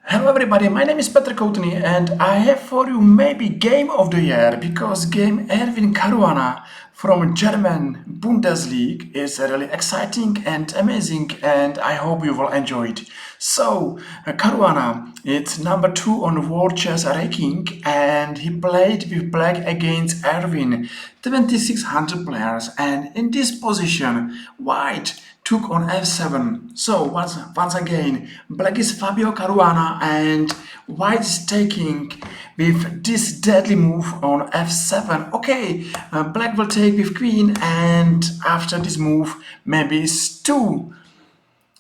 Hello everybody, my name is Petr Koutny and I have for you maybe game of the year because game Erwin Caruana from German Bundesliga is really exciting and amazing and I hope you will enjoy it. So Caruana, it's number 2 on World Chess ranking and he played with black against Erwin, 2600 players, and in this position white took on f7. So once again, black is Fabiano Caruana and white is taking with this deadly move on f7. Okay, black will take with queen, and after this move, maybe it's too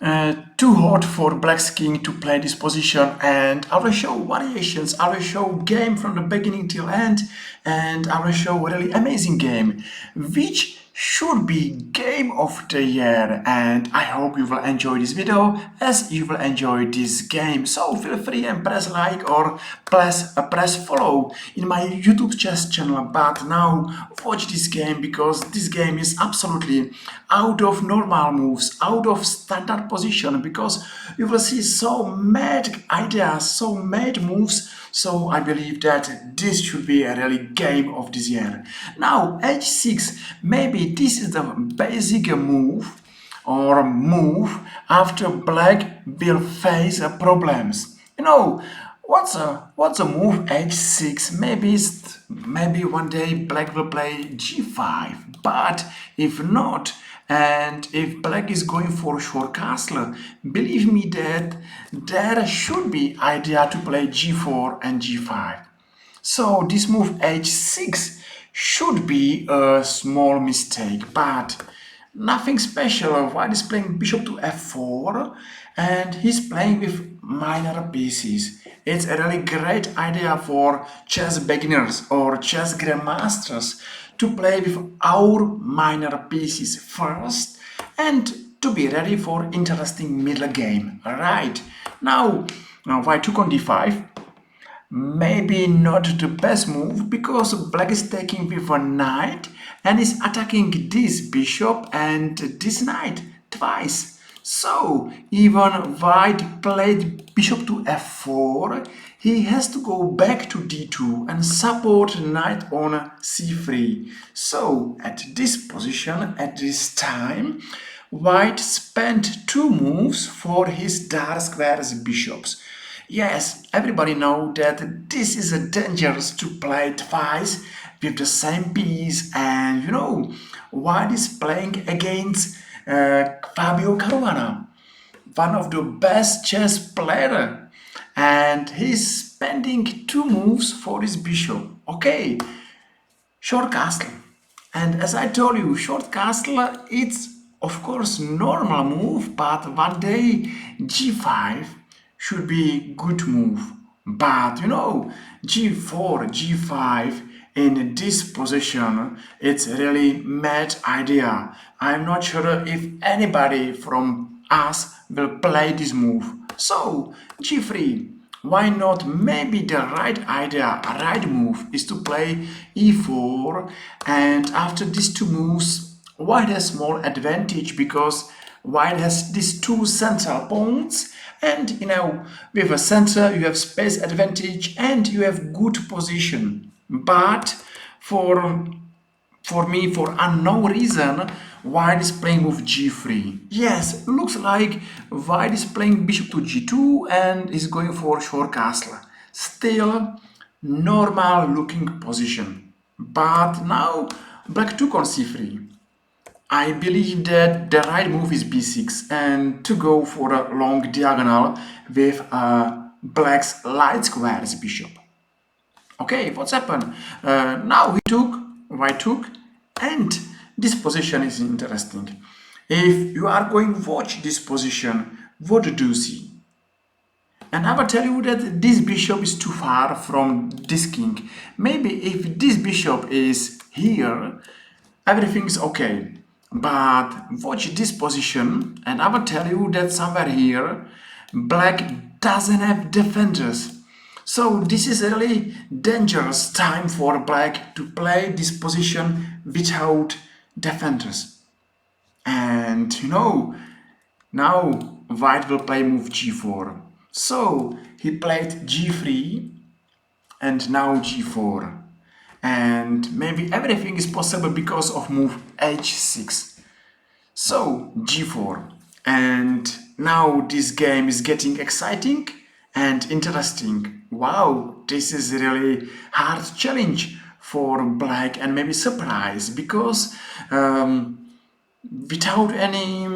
hot for black's king to play this position, and I will show variations, I will show game from the beginning till end, and I will show a really amazing game which should be game of the year, and I hope you will enjoy this video as you will enjoy this game. So feel free and press like or press follow in my YouTube chess channel. But now watch this game because this game is absolutely out of normal moves, out of standard position, because you will see so mad ideas, so mad moves. So I believe that this should be a really game of this year. Now h6, maybe this is the basic move or move after black will face problems. You know, what's a move h6? Maybe one day black will play g5, but if not, and if black is going for short castle, believe me that there should be idea to play g4 and g5. So this move h6 should be a small mistake, but nothing special. White is playing bishop to f4 and he's playing with minor pieces. It's a really great idea for chess beginners or chess grandmasters to play with our minor pieces first and to be ready for interesting middle game. Alright, now white took on d5. Maybe not the best move because black is taking with a knight and is attacking this bishop and this knight twice. So even white played bishop to f4, he has to go back to d2 and support knight on c3. So at this position, at this time, white spent 2 moves for his dark squares bishops. Yes, everybody knows that this is a dangerous to play twice with the same piece, and you know, white is playing against Fabio Caruana, one of the best chess player, and he's spending 2 moves for his bishop. Okay, short castle, and as I told you, short castle, it's of course normal move, but one day g5 should be good move. But you know, g4, g5 in this position, it's really mad idea. I'm not sure if anybody from us will play this move. So g3, why not? Maybe the right idea, a right move is to play e4, and after these 2 moves, white has small advantage because white has these 2 central pawns, and you know, with a center you have space advantage and you have good position. But for me, for unknown reason, white is playing with g3. Yes, looks like white is playing bishop to g2 and is going for short castle. Still normal looking position. But now black took on c3. I believe that the right move is b6 and to go for a long diagonal with black's light squares bishop. Okay, what's happened? Now white took, and this position is interesting. If you are going to watch this position, what do you see? And I will tell you that this bishop is too far from this king. Maybe if this bishop is here, everything is okay. But watch this position, and I will tell you that somewhere here, black doesn't have defenders. So this is a really dangerous time for black to play this position without defenders. And you know, now white will play move g4. So he played G3 and now G4. And maybe everything is possible because of move H6. So G4. And now this game is getting exciting and interesting. Wow, this is really hard challenge for black and maybe surprise because without any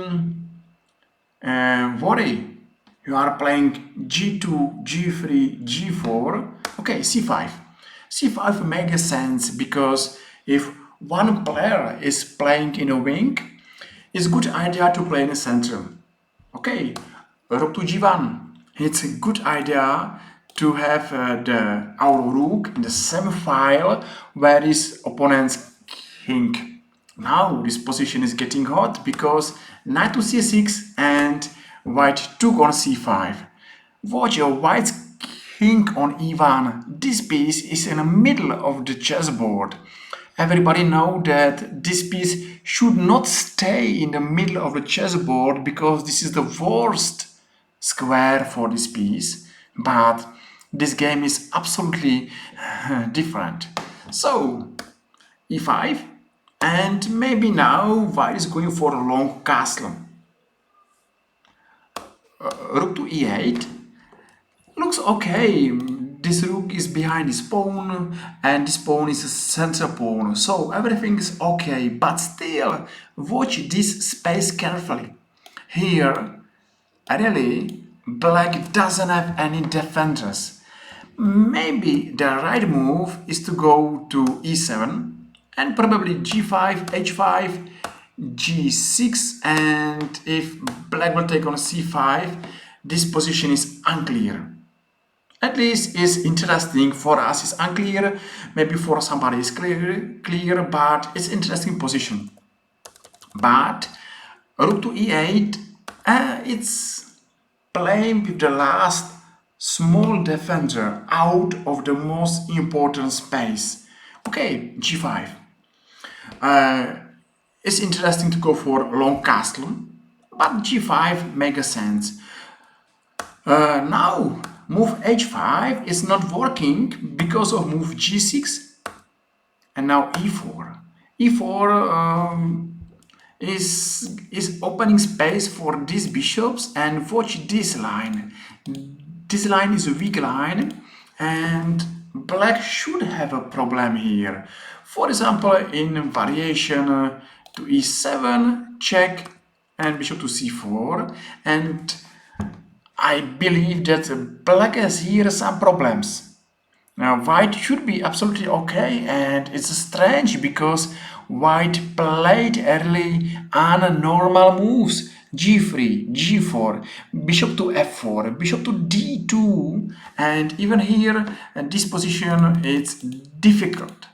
worry, you are playing G2, G3, G4. Okay, C5. C5 makes sense because if one player is playing in a wing, it's a good idea to play in the center. Okay, rook to G1. It's a good idea to have our rook in the same file where his opponent's king. Now this position is getting hot because knight to C6 and white took on C5. Watch your white's king on E1. This piece is in the middle of the chessboard. Everybody knows that this piece should not stay in the middle of the chessboard because this is the worst square for this piece. But this game is absolutely different. So E5, and maybe now white is going for a long castle. Rook to E8 looks okay. This rook is behind this pawn and this pawn is a center pawn, so everything is okay, but still watch this space carefully. Here really black doesn't have any defenders. Maybe the right move is to go to E7 and probably G5, H5, G6, and if black will take on C5, this position is unclear. At least it's interesting. For us it's unclear, maybe for somebody it's clear, but it's interesting position. But rook to E8, it's playing with the last small defender out of the most important space. Okay, G5. It's interesting to go for long castle, but G5 makes sense. Now move H5 is not working because of move G6 and now E4. E4 is opening space for these bishops, and watch this line. This line is a weak line and black should have a problem here. For example, in variation to E7, check and bishop to C4, and I believe that black has here some problems. Now white should be absolutely okay, and it's strange because white played early normal moves. G3, G4, bishop to F4, bishop to D2, and even here this position is difficult.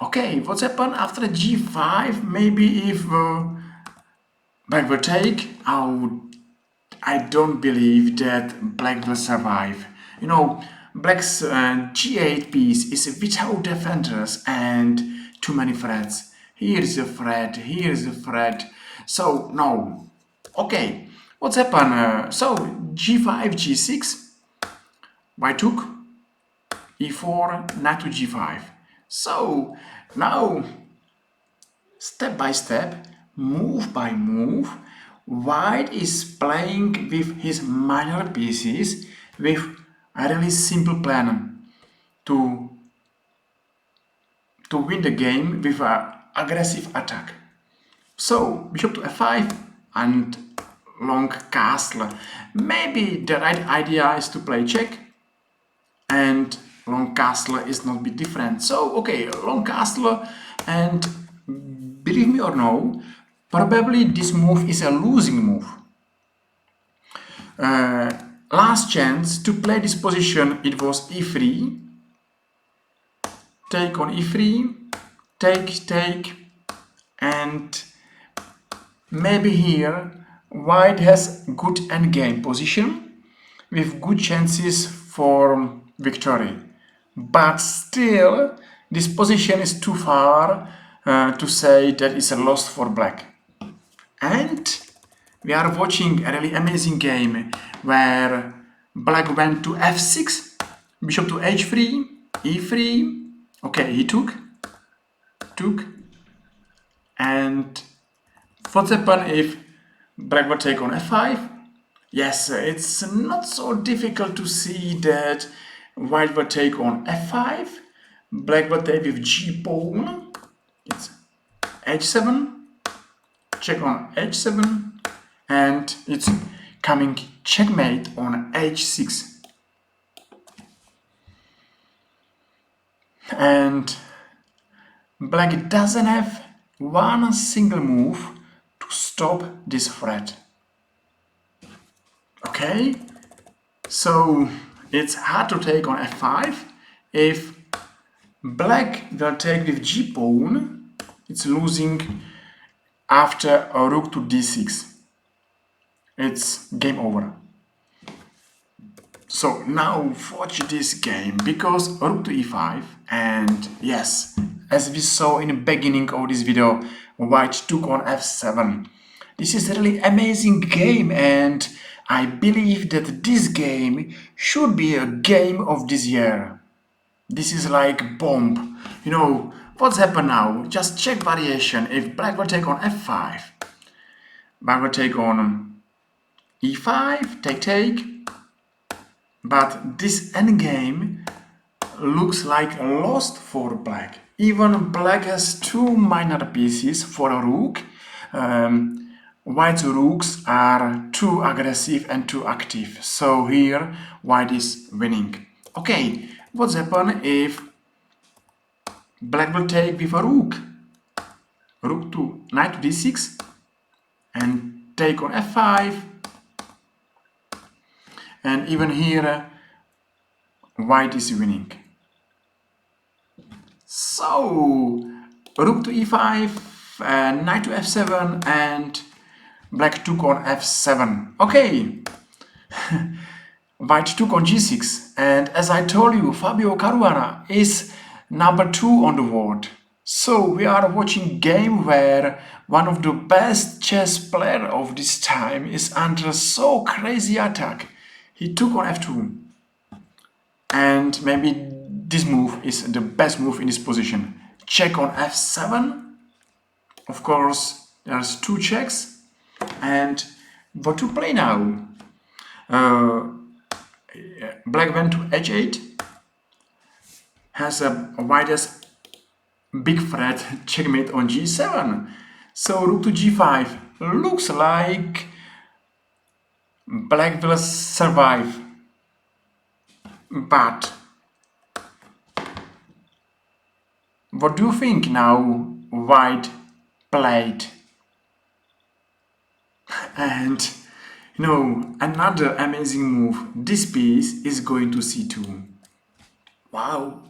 Okay, what's happened after G5? Maybe if black will take, I don't believe that black will survive. You know, black's G8 piece is without defenders and too many threats. Here is a threat, here is a threat. So, no. Okay, what's happened? So, G5, G6, white took, E4, knight to G5. So, now, step by step, move by move, white is playing with his minor pieces with a really simple plan to win the game with an aggressive attack. So bishop to F5 and long castle. Maybe the right idea is to play check, and long castle is not be different. So okay, long castle, and believe me or no, probably this move is a losing move. Last chance to play this position, it was E3. Take on E3, take, and maybe here white has good endgame position with good chances for victory. But still, this position is too far to say that it's a loss for black. And we are watching a really amazing game where Black went to f6, bishop to h3, e3. Okay, he took, and what's happened if black would take on f5? Yes, it's not so difficult to see that white would take on f5, black would take with g pawn, it's h7, check on h7, and it's coming checkmate on h6. And black doesn't have one single move to stop this threat. Okay, so it's hard to take on f5. If black will take with g pawn, it's losing after a rook to d6. It's game over. So now watch this game, because rook to e5, and yes, as we saw in the beginning of this video, white took on f7. This is a really amazing game, and I believe that this game should be a game of this year. This is like bomb. You know, what's happened now? Just check variation. If black will take on f5, black will take on e5, take. But this endgame looks like lost for black. Even black has two minor pieces for a rook. White's rooks are too aggressive and too active. So here white is winning. Okay, what's happened if black will take with a rook? Rook to knight to d6 and take on f5. And even here, white is winning. So, rook to e5, knight to f7, and black took on f7. Okay, white took on g6. And as I told you, Fabiano Caruana is number 2 on the board. So we are watching a game where one of the best chess players of this time is under so crazy attack. He took on f2, and maybe this move is the best move in this position. Check on f7. Of course, there's 2 checks. And what to play now? Black went to h8. Has a widest big threat, checkmate on g7. So rook to g5. Looks like black will survive, but what do you think now white played? And you know, another amazing move, this piece is going to c2. Wow,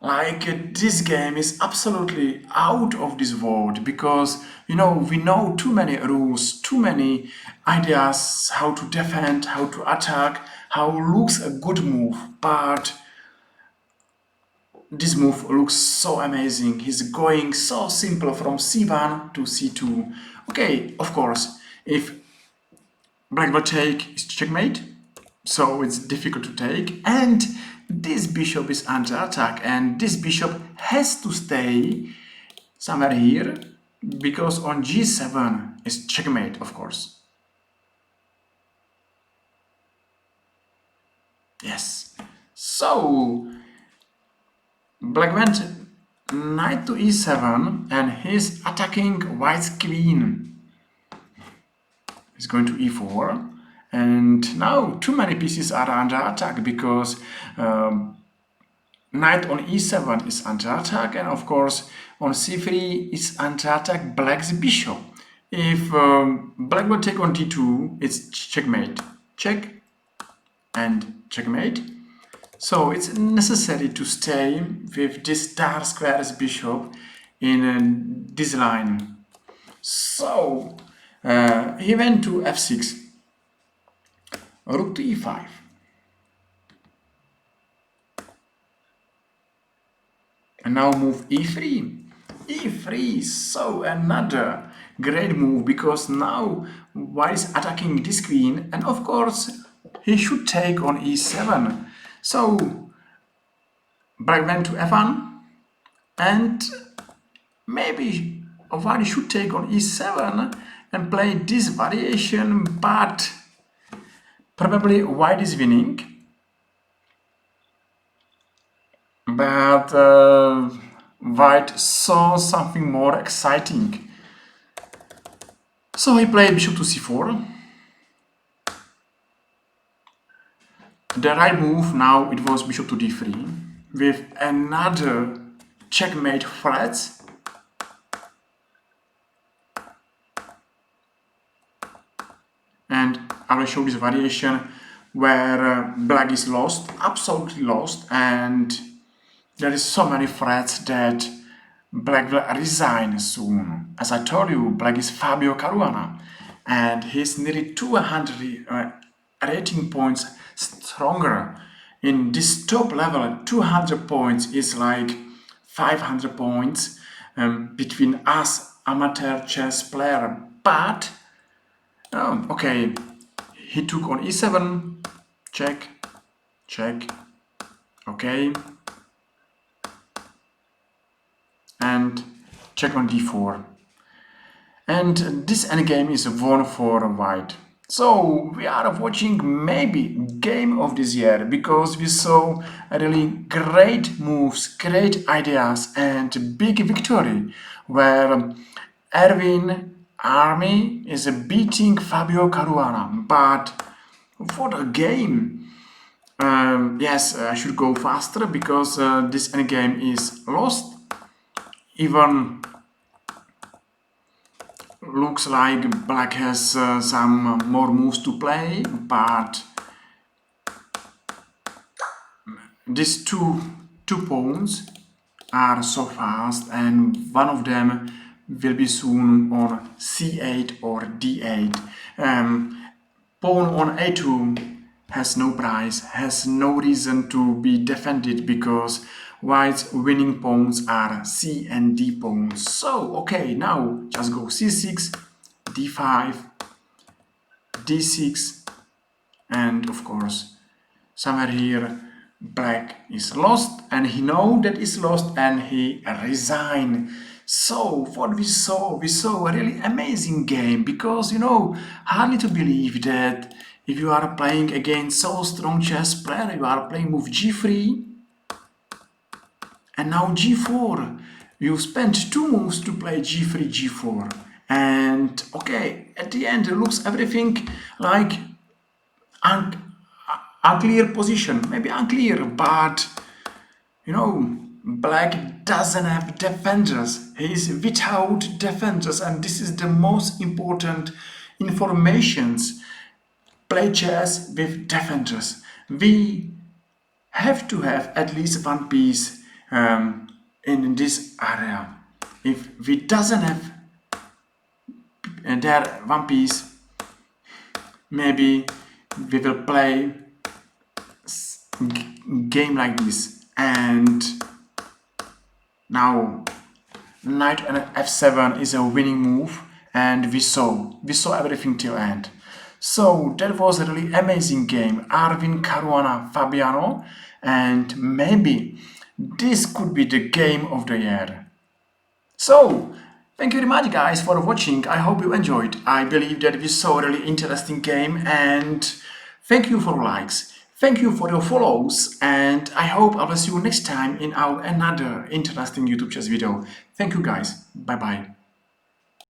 like this game is absolutely out of this world, because you know, we know too many rules, too many ideas how to defend, how to attack, how looks a good move, but this move looks so amazing. He's going so simple from c1 to c2. Okay, of course, if black will take, it's checkmate, so it's difficult to take, and this bishop is under attack, and this bishop has to stay somewhere here, because on g7 is checkmate, of course. Yes. So black went knight to e7, and he's attacking white's queen. He's going to e4, and now too many pieces are under attack, because knight on e7 is under attack, and of course on c3 is under attack black's bishop. If black will take on d2, it's checkmate. Check and checkmate. So it's necessary to stay with this dark square's bishop in this line. So he went to f6, rook to e5. And now move e3. e3, so another great move, because now white is attacking this queen, and of course he should take on e7. So black went to f1, and maybe white should take on e7 and play this variation, but probably white is winning. But white saw something more exciting. So he played bishop to c4. The right move now, it was bishop to d3 with another checkmate threat. And I will show this variation where black is lost, absolutely lost, and there is so many threats that black will resign soon. As I told you, black is Fabiano Caruana, and he's nearly 200 rating points stronger. In this top level, 200 points is like 500 points between us amateur chess player. But okay, he took on e7, check, check, okay, and check on d4. And this endgame is won for white. So we are watching maybe game of this year, because we saw really great moves, great ideas, and big victory where Erwin army is beating Fabiano Caruana. But for the game, yes, I should go faster because this endgame is lost. Even looks like black has some more moves to play, but these two pawns are so fast, and one of them will be soon on c8 or d8. Pawn on a2 has no price, has no reason to be defended, because white's winning pawns are c and d pawns. So okay, now just go c6, d5, d6, and of course somewhere here black is lost, and he know that is lost, and he resign. So what we saw a really amazing game, because you know, hardly to believe that if you are playing against so strong chess player, you are playing move g3 and now g4. You spent 2 moves to play g3, g4, and okay, at the end it looks everything like unclear position, maybe unclear, but you know, black doesn't have defenders. He is without defenders, and this is the most important informations. Play chess with defenders. We have to have at least one piece in this area. If we doesn't have there one piece, maybe we will play game like this. And now knight and f7 is a winning move, and we saw everything till end. So that was a really amazing game. Erwin, Caruana, Fabiano, and maybe this could be the game of the year. So thank you very much guys for watching. I hope you enjoyed. I believe that we saw a really interesting game, and thank you for likes. Thank you for your follows, and I hope I will see you next time in our another interesting YouTube chess video. Thank you guys. Bye bye.